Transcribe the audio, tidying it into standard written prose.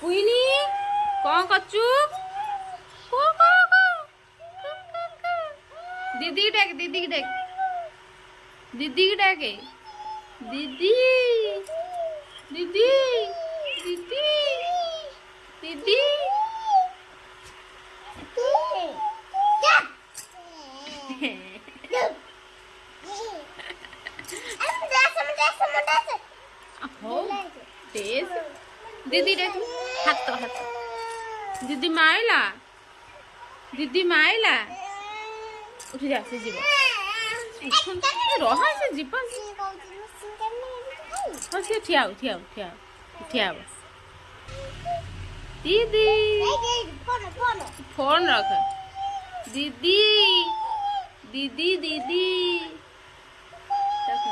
କୁଇନି କଣ କରୁଛୁ? दीदी की डाक, दीदी की डाक, दीदी की डाके, दीदी दीदी दीदी दीदी तेज दीदी डाक हाथ हाथ दीदी माइला, दीदी माइला उठ जा से जीव रहा से जीव हाँ से ठिया ठिया ठिया ठिया दीदी फोन रख दीदी दीदी दीदी रख